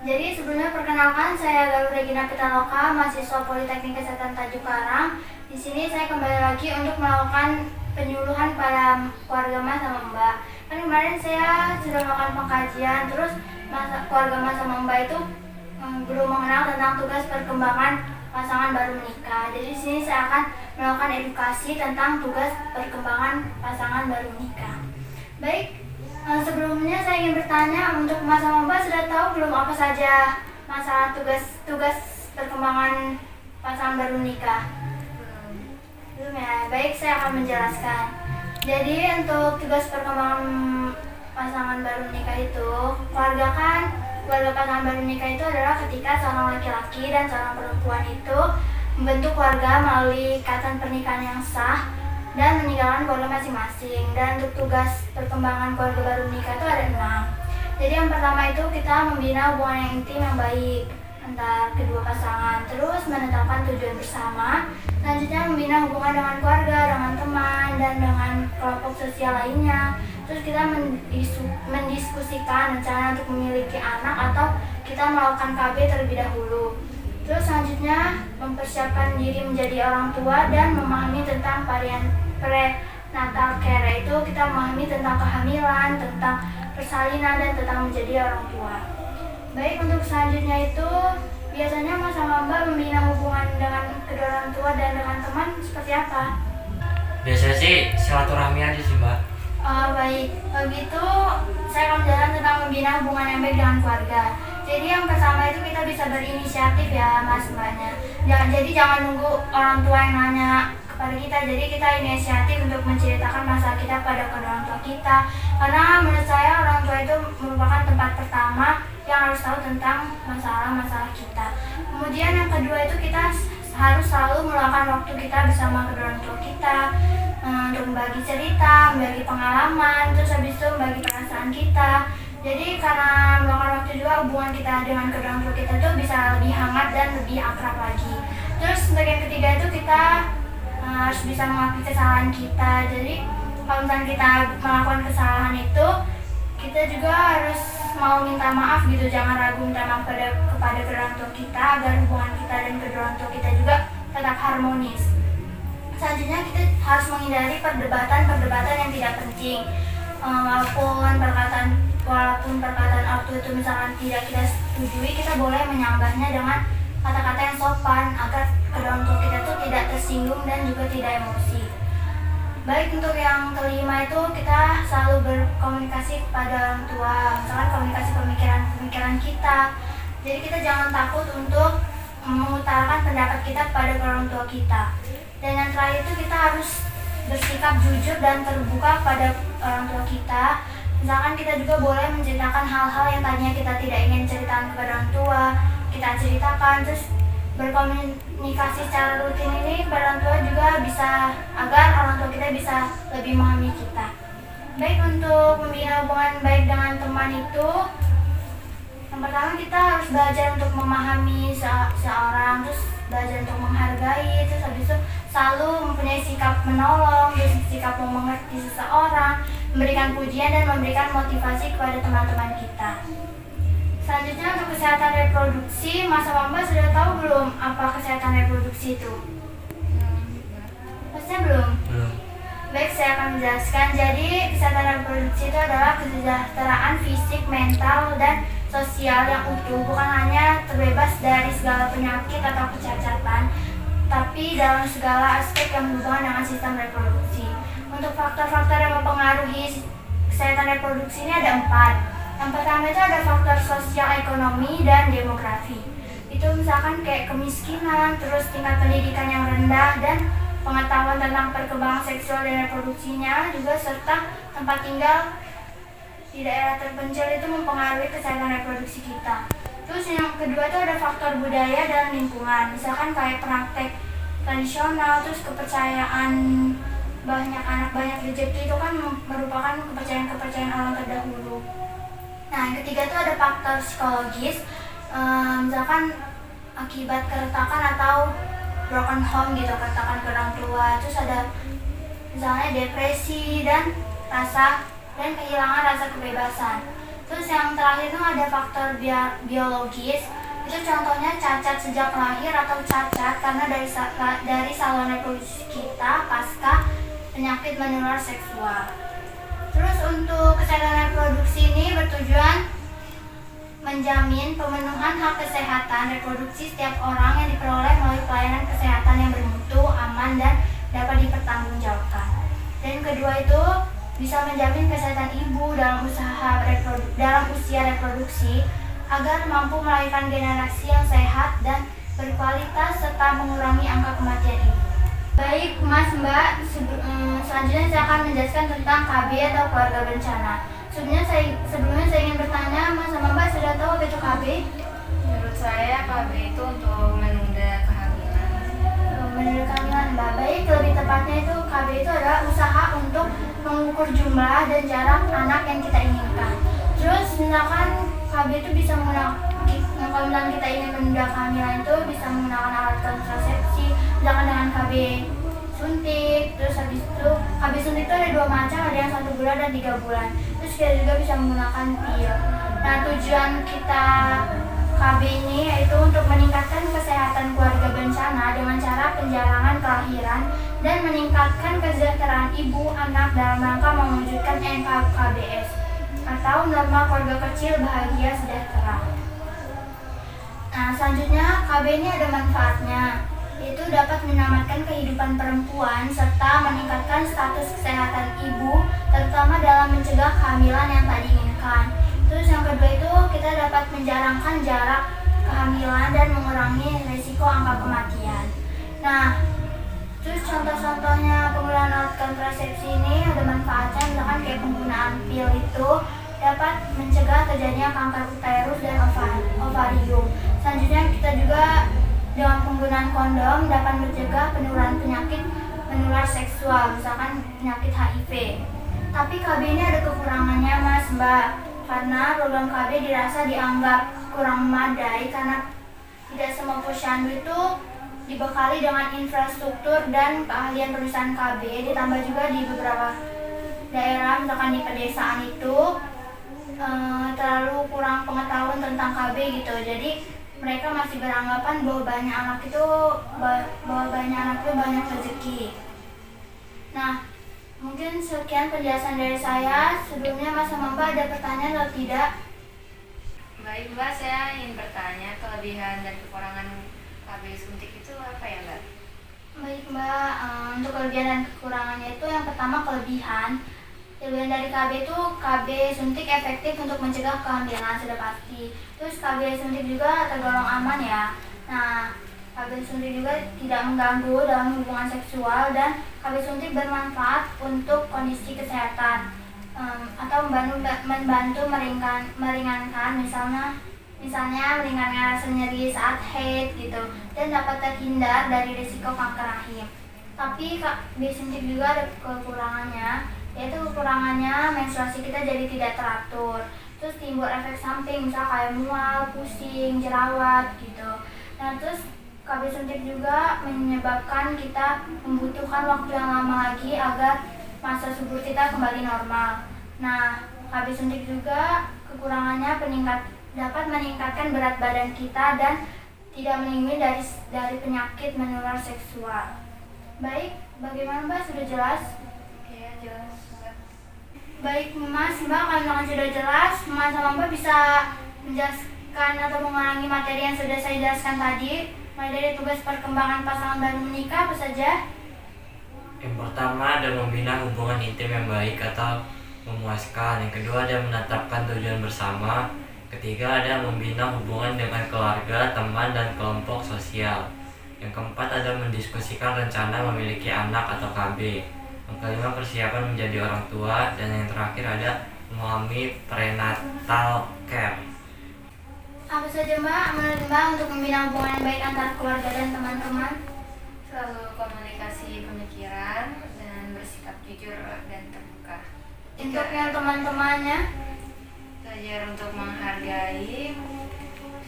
Jadi sebelumnya perkenalkan, saya Galuh Regina Pitaloka, mahasiswa Politeknik Kesehatan Tanjung Karang. Di sini saya kembali lagi untuk melakukan penyuluhan pada keluarga Mas sama Mbak. Kan kemarin saya sudah melakukan pengkajian, terus keluarga Mas sama Mbak itu belum mengenal tentang tugas perkembangan pasangan baru menikah. Jadi di sini saya akan melakukan edukasi tentang tugas perkembangan pasangan baru menikah. Baik, sebelumnya saya ingin bertanya, untuk Mas sama Mbak sudah tahu belum apa saja masalah tugas perkembangan pasangan baru menikah? Belum ya? Baik, saya akan menjelaskan. Jadi untuk tugas perkembangan pasangan baru menikah itu, keluarga pasangan baru menikah itu adalah ketika seorang laki-laki dan seorang perempuan itu membentuk keluarga melalui ikatan pernikahan yang sah dan meninggalkan keluarga masing-masing. Dan untuk tugas perkembangan keluarga baru menikah itu ada 6. Jadi yang pertama itu kita membina hubungan yang intim yang baik antar kedua pasangan, terus menetapkan tujuan bersama. Selanjutnya membina hubungan dengan keluarga, dengan teman, dan dengan kelompok sosial lainnya. Terus kita mendiskusikan rencana untuk memiliki anak atau kita melakukan KB terlebih dahulu. Terus selanjutnya mempersiapkan diri menjadi orang tua dan memahami tentang prenatal care, itu kita memahami tentang kehamilan, tentang persalinan, dan tentang menjadi orang tua. Baik, untuk selanjutnya itu biasanya Mas sama Mbak membina hubungan dengan kedua orang tua dan dengan teman seperti apa? Biasanya sih silaturahmi aja sih, Mbak. Baik, begitu saya akan menjelaskan tentang membina hubungan yang baik dengan keluarga. Jadi yang pertama itu kita bisa berinisiatif ya Mas Mbaknya. Jadi jangan nunggu orang tua yang nanya kepada kita. Jadi kita inisiatif untuk menceritakan masalah kita pada kedua orang tua kita. Karena menurut saya orang tua itu merupakan tempat pertama yang harus tahu tentang masalah-masalah kita. Kemudian yang kedua itu kita harus selalu meluangkan waktu kita bersama kedua orang tua kita, untuk membagi cerita, membagi pengalaman, terus habis itu membagi perasaan kita. Jadi karena meluangkan waktu juga, hubungan kita dengan kedua orang tua kita tuh bisa lebih hangat dan lebih akrab lagi. Terus untuk yang ketiga itu kita harus bisa mengakui kesalahan kita. Jadi kalau misalnya kita melakukan kesalahan itu, kita juga harus mau minta maaf gitu. Jangan ragu minta maaf kepada kedua orang tua kita agar hubungan kita dan kedua orang tua kita juga tetap harmonis. Selanjutnya kita harus menghindari perdebatan yang tidak penting. Walaupun perkataan waktu itu misalkan tidak kita setujui, kita boleh menyanggahnya dengan kata-kata yang sopan agar kedua orang tua kita tuh tidak tersinggung dan juga tidak emosi. Baik, untuk yang kelima itu kita selalu berkomunikasi kepada orang tua, misalkan komunikasi pemikiran kita. Jadi kita jangan takut untuk mengutarakan pendapat kita kepada orang tua kita. Dan yang terakhir itu kita harus bersikap jujur dan terbuka pada orang tua kita. Misalkan kita juga boleh menceritakan hal-hal yang tadinya kita tidak ingin ceritakan kepada orang tua, kita ceritakan. Terus berkomunikasi secara rutin ini kepada orang tua juga bisa, agar orang tua kita bisa lebih memahami kita. Baik, untuk membina hubungan baik dengan teman itu, yang pertama kita harus belajar untuk memahami seorang, terus belajar untuk menghargai, terus habis itu selalu mempunyai sikap menolong, terus sikap mengerti seseorang, memberikan pujian dan memberikan motivasi kepada teman-teman kita. Selanjutnya untuk kesehatan reproduksi, Mas sama Mbak sudah tahu belum apa kesehatan reproduksi itu? Maksudnya belum? Belum. Baik, saya akan menjelaskan. Jadi kesehatan reproduksi itu adalah kesejahteraan fisik, mental, dan sosial yang utuh, bukan hanya terbebas dari segala penyakit atau kecacatan, tapi dalam segala aspek yang berhubungan dengan sistem reproduksi. Untuk faktor-faktor yang mempengaruhi kesehatan reproduksi ini ada 4. Yang pertama itu ada faktor sosial, ekonomi, dan demografi. Itu misalkan kayak kemiskinan, terus tingkat pendidikan yang rendah, dan pengetahuan tentang perkembangan seksual dan reproduksinya juga, serta tempat tinggal di daerah terpencil itu mempengaruhi kesehatan reproduksi kita. Terus yang kedua itu ada faktor budaya dan lingkungan. Misalkan kayak praktek tradisional, terus kepercayaan banyak anak banyak rezeki, itu kan merupakan kepercayaan orang terdahulu. Nah, yang ketiga itu ada faktor psikologis, misalkan akibat keretakan atau broken home gitu, keretakan ke orang tua. Terus ada misalnya depresi dan kehilangan rasa kebebasan. Terus yang terakhir itu ada faktor biologis. Itu contohnya cacat sejak lahir atau cacat karena dari saluran reproduksi kita pasca penyakit menular seksual. Terus untuk kesehatan reproduksi ini bertujuan menjamin pemenuhan hak kesehatan reproduksi setiap orang yang diperoleh melalui pelayanan kesehatan yang bermutu, aman, dan dapat dipertanggungjawabkan. Dan kedua itu bisa menjamin kesehatan ibu dalam usia reproduksi agar mampu melahirkan generasi yang sehat dan berkualitas serta mengurangi angka kematian ibu. Baik Mas Mbak, selanjutnya saya akan menjelaskan tentang KB atau keluarga bencana. Sebelumnya saya ingin bertanya, Mas sama Mbak sudah tahu apa itu KB? Menurut saya KB itu untuk menunda kehamilan. Menunda kehamilan Mbak. Baik, lebih tepatnya itu KB itu adalah usaha untuk mengukur jumlah dan jarak anak yang kita inginkan. Terus misalkan KB itu bisa menggunakan, kalau misalkan kita ingin menunda kehamilan itu bisa menggunakan alat kontrasepsi, misalkan dengan KB suntik. Terus habis itu KB suntik itu ada 2 macam, ada yang 1 bulan dan 3 bulan. Terus kita juga bisa menggunakan pil. Nah, tujuan kita KB ini yaitu untuk meningkatkan kesehatan keluarga bencana dengan cara penjalangan kelahiran dan meningkatkan kesejahteraan ibu anak dalam rangka mewujudkan NKBS atau norma keluarga kecil bahagia sejahtera. Nah, selanjutnya KB ini ada manfaatnya, yaitu dapat menyelamatkan kehidupan perempuan serta meningkatkan status kesehatan ibu, terutama dalam mencegah kehamilan yang tak diinginkan. Terus yang kedua itu kita dapat menjarangkan jarak kehamilan dan mengurangi risiko angka kematian. Nah, terus contoh-contohnya penggunaan alat kontrasepsi ini ada manfaatnya, misalkan kayak penggunaan pil itu dapat mencegah terjadinya kanker uterus dan ovarium. Selanjutnya kita juga dengan penggunaan kondom dapat mencegah penularan penyakit menular seksual, misalkan penyakit HIV. Tapi KB ini ada kekurangannya Mas Mbak, karena program KB dirasa dianggap kurang memadai karena tidak semua posyandu itu dibekali dengan infrastruktur dan keahlian perusahaan KB. Ditambah juga di beberapa daerah, misalkan di pedesaan itu terlalu kurang pengetahuan tentang KB gitu. Jadi mereka masih beranggapan bahwa banyak anak itu banyak rezeki. Nah, mungkin sekian penjelasan dari saya. Sebelumnya Mas sama Mbak ada pertanyaan atau tidak? Baik Mbak, saya ingin bertanya kelebihan dan kekurangan KB suntik itu apa ya Mbak? Baik Mbak, untuk kelebihan dan kekurangannya itu yang pertama kelebihan. Kelebihan dari KB itu KB suntik efektif untuk mencegah kehamilan sudah pasti. Terus KB suntik juga tergolong aman ya. Nah, KB suntik juga tidak mengganggu dalam hubungan seksual dan KB suntik bermanfaat untuk kondisi kesehatan atau membantu meringankan misalnya meringankan rasa nyeri saat haid gitu dan dapat terhindar dari risiko kanker rahim. Tapi KB suntik juga ada kekurangannya, yaitu kekurangannya menstruasi kita jadi tidak teratur, terus timbul efek samping misal kayak mual, pusing, jerawat gitu. Nah, terus KB suntik juga menyebabkan kita membutuhkan waktu yang lama lagi agar masa subur kita kembali normal. Nah, KB suntik juga kekurangannya dapat meningkatkan berat badan kita dan tidak melindungi dari penyakit menular seksual. Baik, bagaimana Mbak, sudah jelas? Ya, jelas. Baik Mas, Mbak, kalau sudah jelas, Mas sama Mbak bisa menjelaskan atau mengulangi materi yang sudah saya jelaskan tadi, mulai dari tugas perkembangan pasangan baru menikah apa saja? Yang pertama ada membina hubungan intim yang baik atau memuaskan. Yang kedua ada menetapkan tujuan bersama. Ketiga ada membina hubungan dengan keluarga, teman, dan kelompok sosial. Yang keempat ada mendiskusikan rencana memiliki anak atau KB. Yang kelima persiapan menjadi orang tua. Dan yang terakhir ada mengalami prenatal care. Apa saja Mbak menurut Mbak untuk membina hubungan yang baik antara keluarga dan teman-teman? Selalu komunikasi pemikiran dan bersikap jujur dan terbuka. Untuk yang teman-temannya? Belajar untuk menghargai,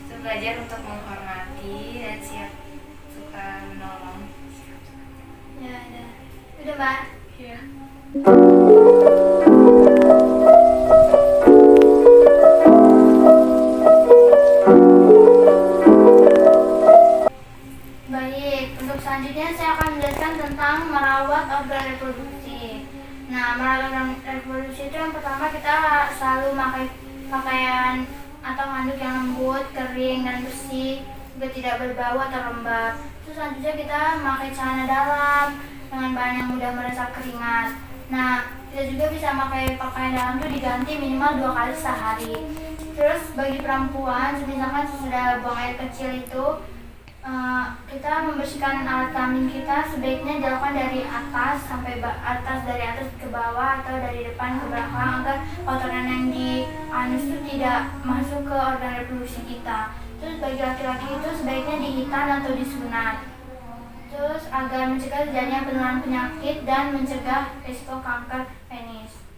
belajar untuk menghormati dan siap suka menolong. Ya, udah Mbak. Ya. Nah, merayakan reproduksi itu yang pertama kita selalu pakai pakaian atau handuk yang lembut, kering dan bersih, juga tidak berbau atau lembab. Terus selanjutnya kita memakai celana dalam dengan bahan yang mudah meresap keringat. Nah, kita juga bisa memakai pakaian dalam itu diganti minimal 2 kali sehari. Terus bagi perempuan, misalkan sesudah buang air kecil itu, kita membersihkan alat kelamin kita sebaiknya dilakukan dari atas sampai dari atas ke bawah atau dari depan ke belakang agar kotoran yang di anus itu tidak masuk ke organ reproduksi kita. Terus bagi laki-laki itu sebaiknya dihitan atau disunat. Terus agar mencegah terjadinya penularan penyakit dan mencegah risiko kanker penis.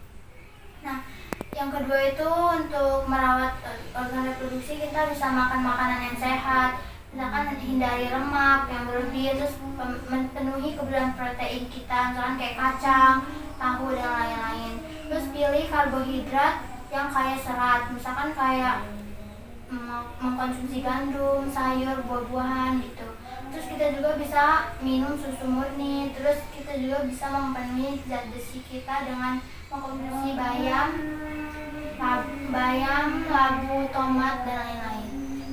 Nah, yang kedua itu untuk merawat organ reproduksi kita bisa makan makanan yang sehat. Misalkan hindari lemak yang berlebih, terus memenuhi kebutuhan protein kita, misalkan kayak kacang, tahu dan lain-lain. Terus pilih karbohidrat yang kaya serat, misalkan kayak mengkonsumsi gandum, sayur, buah-buahan gitu. Terus kita juga bisa minum susu murni. Terus kita juga bisa memenuhi zat besi kita dengan mengkonsumsi bayam, labu, tomat dan lain-lain.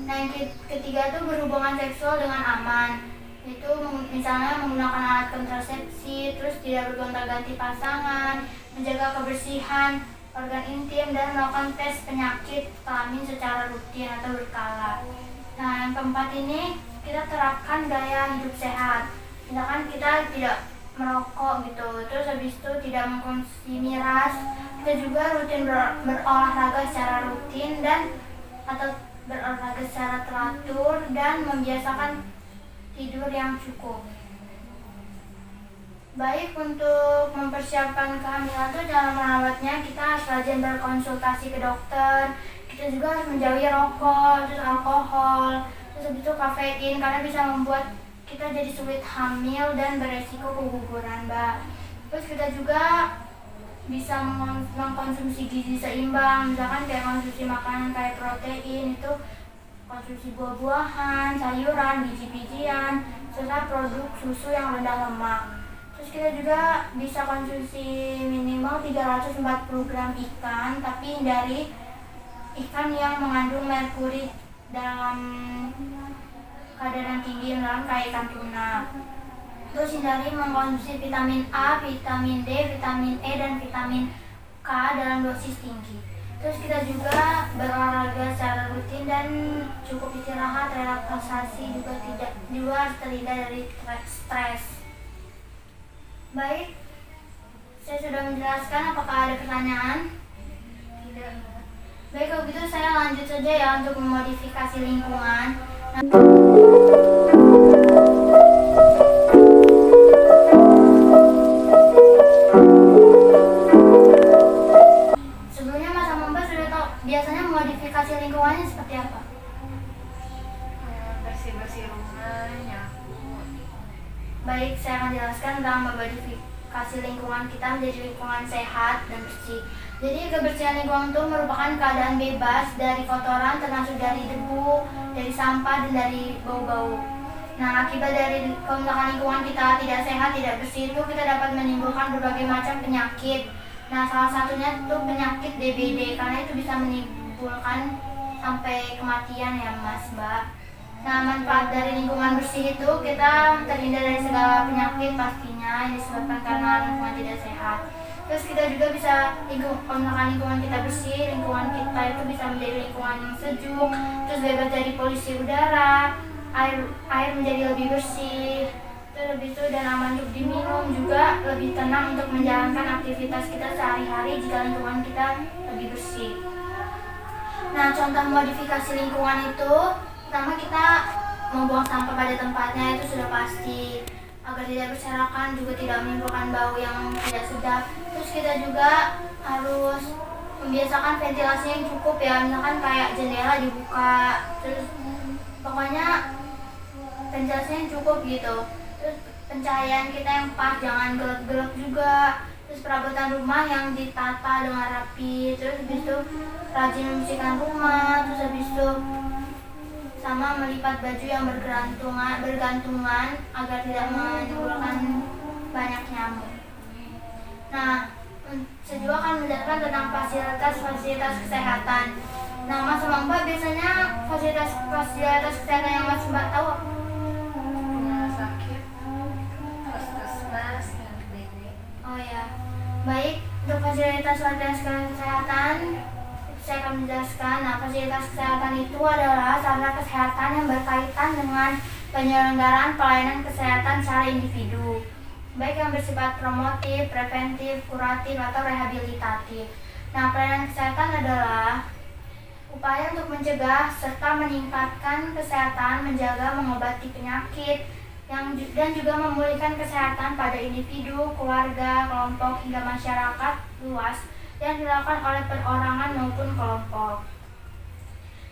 Nah, yang ketiga itu berhubungan seksual dengan aman. Itu misalnya menggunakan alat kontrasepsi, terus tidak bergonta-ganti pasangan, menjaga kebersihan organ intim dan melakukan tes penyakit kelamin secara rutin atau berkala. Nah, yang keempat ini kita terapkan gaya hidup sehat. Misalkan kita tidak merokok gitu, terus habis itu tidak mengkonsumsi miras. Kita juga rutin berolahraga secara rutin atau berolahraga secara teratur dan membiasakan tidur yang cukup. Baik, untuk mempersiapkan kehamilan itu dalam merawatnya kita harus rajin berkonsultasi ke dokter. Kita juga harus menjauhi rokok, terus alkohol, terus habis itu kafein karena bisa membuat kita jadi sulit hamil dan beresiko keguguran, Mbak. Terus kita juga bisa mengkonsumsi gizi seimbang, misalkan kayak konsumsi makanan kayak protein, itu konsumsi buah-buahan, sayuran, biji-bijian, serta produk susu yang rendah lemak. Terus kita juga bisa konsumsi minimal 340 gram ikan, tapi hindari ikan yang mengandung merkuri dalam kadar yang tinggi, dalam kayak ikan tuna. Terus hindari mengkonsumsi vitamin A, vitamin D, vitamin E, dan vitamin K dalam dosis tinggi. Terus kita juga berolahraga secara rutin dan cukup istirahat, relaksasi juga harus terhindar dari stres. Baik, saya sudah menjelaskan. Apakah ada pertanyaan? Tidak. Baik, kalau gitu saya lanjut saja ya untuk memodifikasi lingkungan. Sebelumnya Mas Amamba sudah tahu biasanya memodifikasi lingkungannya seperti apa? Bersih-bersih rumah, nyapu. Baik, saya akan jelaskan tentang memodifikasi lingkungan kita menjadi lingkungan sehat dan bersih. Jadi kebersihan lingkungan itu merupakan keadaan bebas dari kotoran, termasuk dari debu, dari sampah, dan dari bau-bau. Nah, akibat dari kerusakan lingkungan kita tidak sehat, tidak bersih itu kita dapat menimbulkan berbagai macam penyakit. Nah, salah satunya itu penyakit DBD, karena itu bisa menimbulkan sampai kematian ya Mas, Mbak. Nah, manfaat dari lingkungan bersih itu kita terhindar dari segala penyakit pastinya yang disebabkan karena lingkungan tidak sehat. Terus kita juga bisa lingkungan kita bersih, lingkungan kita itu bisa menjadi lingkungan yang sejuk, terus bebas dari polusi udara, air menjadi lebih bersih, terus lebih itu dan aman untuk diminum, juga lebih tenang untuk menjalankan aktivitas kita sehari-hari jika lingkungan kita lebih bersih. Nah, contoh modifikasi lingkungan itu, pertama kita membuang sampah pada tempatnya, itu sudah pasti, agar tidak berserakan, juga tidak menimbulkan bau yang tidak sedap. Terus kita juga harus membiasakan ventilasi yang cukup ya, misalkan kayak jendela dibuka, terus pokoknya ventilasinya yang cukup gitu. Terus pencahayaan kita yang pas, jangan gelap-gelap juga. Terus perabotan rumah yang ditata dengan rapi, terus habis itu rajin membersihkan rumah, terus habis itu sama melipat baju yang bergantungan agar tidak menimbulkan banyak nyamuk. Nah, Saya juga akan menjelaskan tentang fasilitas kesehatan. Nah, Mas sama Mbak biasanya fasilitas kesehatan yang Mas Mbak tahu apa? Rumah sakit, puskesmas, dan klinik. Oh ya, baik, untuk fasilitas kesehatan saya akan menjelaskan. Nah, fasilitas kesehatan itu adalah sarana kesehatan yang berkaitan dengan penyelenggaraan pelayanan kesehatan secara individu, baik yang bersifat promotif, preventif, kuratif, atau rehabilitatif. Nah, pelayanan kesehatan adalah upaya untuk mencegah serta meningkatkan kesehatan, menjaga, mengobati penyakit, dan juga memulihkan kesehatan pada individu, keluarga, kelompok, hingga masyarakat luas yang dilakukan oleh perorangan maupun kelompok.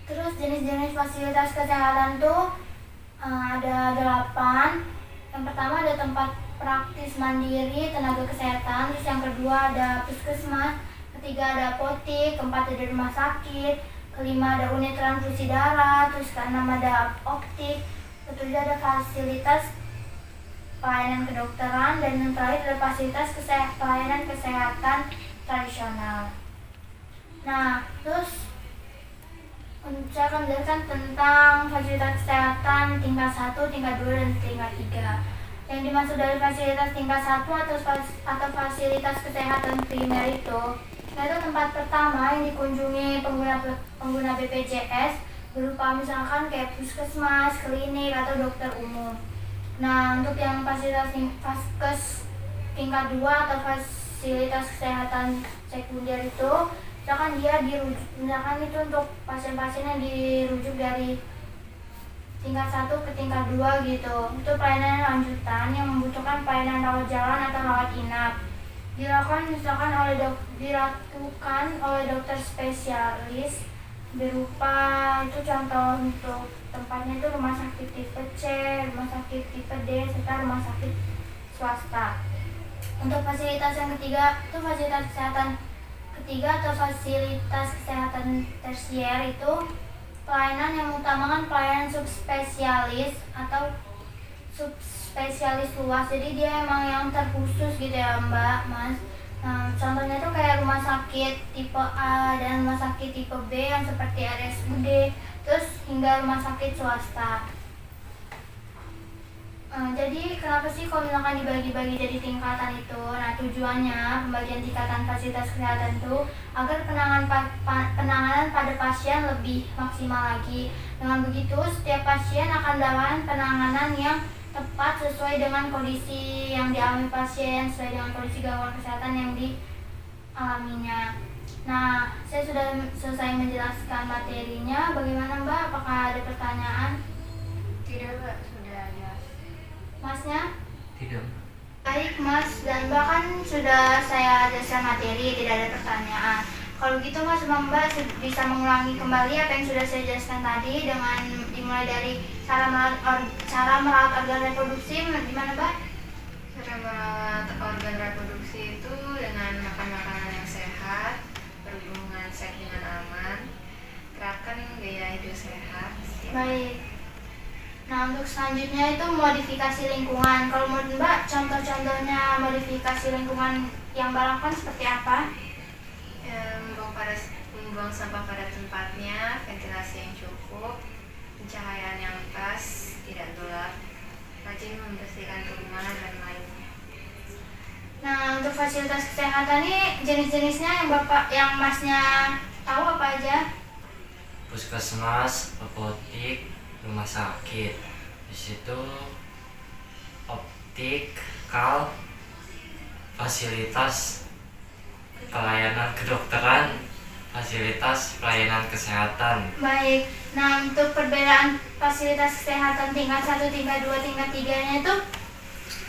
Terus jenis-jenis fasilitas kesehatan tuh ada 8. Yang pertama ada tempat praktis mandiri tenaga kesehatan, terus yang kedua ada puskesmas, ketiga ada apotek, keempat ada rumah sakit, kelima ada unit transfusi darah, terus keenam ada optik, ketujuh ada fasilitas pelayanan kedokteran, dan yang terakhir ada fasilitas pelayanan kesehatan tradisional. Nah, terus saya akan menjelaskan tentang fasilitas kesehatan tingkat 1, tingkat 2, dan tingkat 3. Yang dimaksud dari fasilitas tingkat 1 atau fasilitas kesehatan primer itu yaitu tempat pertama yang dikunjungi pengguna BPJS berupa misalkan kayak puskesmas, klinik, atau dokter umum. Nah, untuk yang fasilitas tingkat 2 atau fasilitas kesehatan sekunder itu misalkan itu untuk pasien-pasien yang dirujuk dari tingkat 1 ke tingkat 2 gitu. Itu pelayanan lanjutan yang membutuhkan pelayanan rawat jalan atau rawat inap. Dilakukan oleh dokter spesialis berupa itu contoh untuk tempatnya itu rumah sakit tipe C, rumah sakit tipe D, serta rumah sakit swasta. Untuk fasilitas yang ketiga itu fasilitas kesehatan ketiga atau fasilitas kesehatan tersier itu pelayanan yang mengutamakan pelayanan subspesialis atau subspesialis luas. Jadi dia emang yang terkhusus gitu ya Mbak, Mas. Nah, contohnya tuh kayak rumah sakit tipe A dan rumah sakit tipe B yang seperti RSUD, terus hingga rumah sakit swasta. Jadi kenapa sih kalau misalkan dibagi-bagi jadi tingkatan itu? Nah, tujuannya pembagian tingkatan fasilitas kesehatan itu agar penanganan pada pasien lebih maksimal lagi. Dengan begitu, setiap pasien akan mendapatkan penanganan yang tepat sesuai dengan kondisi yang dialami pasien, sesuai dengan kondisi gangguan kesehatan yang dialaminya. Nah, saya sudah selesai menjelaskan materinya. Bagaimana Mbak? Apakah ada pertanyaan? Tidak, Mbak, sudah jelas. Masnya? Tidak. Baik Mas dan Mbak, kan sudah saya jelaskan materi, tidak ada pertanyaan. Kalau gitu Mas sama Mbak bisa mengulangi kembali apa yang sudah saya jelaskan tadi dengan dimulai dari cara merawat organ reproduksi, gimana Mbak? Cara merawat organ reproduksi itu dengan makan makanan yang sehat, berhubungan seks dengan aman, terapkan gaya hidup sehat. Baik. Nah, untuk selanjutnya itu modifikasi lingkungan. Kalau menurut Mbak, contoh-contohnya modifikasi lingkungan yang Mbak lakukan seperti apa? Membuang sampah pada tempatnya, ventilasi yang cukup, pencahayaan yang pas, tidak gelap, rajin membersihkan rumah, dan lainnya. Nah, untuk fasilitas kesehatan ini jenis-jenisnya yang Masnya tahu apa aja? Puskesmas, apotek, rumah sakit. Di situ optik, fasilitas pelayanan kedokteran, fasilitas pelayanan kesehatan. Baik. Nah, untuk perbedaan fasilitas kesehatan tingkat 1, tingkat 2, tingkat 3-nya itu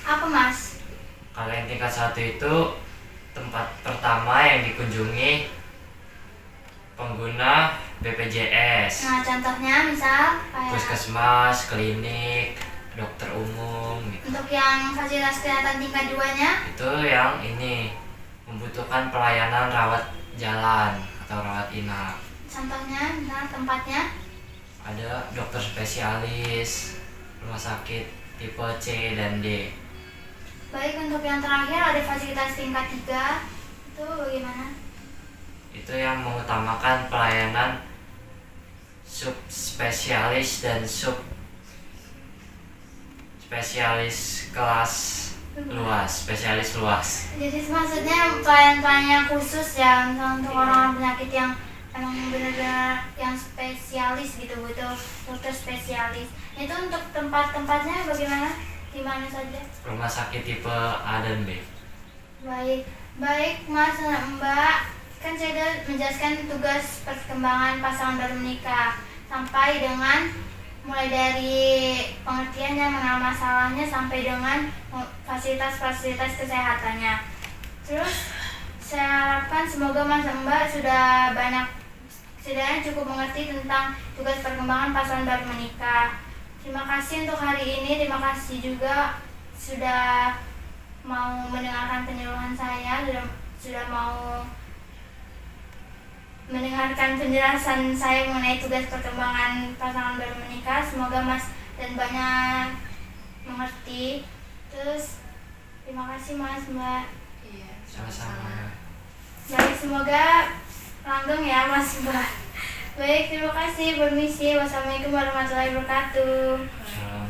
apa Mas? Kalau yang tingkat 1 itu tempat pertama yang dikunjungi pengguna BPJS. Nah, contohnya misal kayak Puskesmas, klinik, dokter umum gitu. untuk yang fasilitas kesehatan tingkat 2-nya Itu yang ini membutuhkan pelayanan rawat jalan atau rawat inap. contohnya, nah tempatnya. Ada dokter spesialis, rumah sakit tipe C dan D. Baik, untuk yang terakhir ada fasilitas tingkat 3. Itu bagaimana? Itu yang mengutamakan pelayanan subspesialis dan subspesialis kelas luas, spesialis luas. Jadi maksudnya pelayan-pelayan khusus ya untuk orang-orang penyakit yang emang benar-benar yang spesialis gitu, butuh dokter spesialis. Itu untuk tempat-tempatnya bagaimana? Di mana saja? Rumah sakit tipe A dan B. Baik Mas Mbak, kan saya sudah menjelaskan tugas perkembangan pasangan baru menikah sampai dengan mulai dari pengertiannya, mengenal masalahnya sampai dengan fasilitas-fasilitas kesehatannya. Terus saya harapkan semoga Mas Mbak sudah setidaknya cukup mengerti tentang tugas perkembangan pasangan baru menikah. Terima kasih untuk hari ini, terima kasih juga sudah mau mendengarkan penyuluhan saya, sudah mau mendengarkan penjelasan saya mengenai tugas perkembangan pasangan baru menikah. Semoga Mas dan banyak mengerti. Terus terima kasih Mas Mbak. Iya, Sama-sama. Baik, semoga langgeng ya Mas Mbak. Baik, terima kasih. Permisi. Wassalamualaikum warahmatullahi wabarakatuh. Salam.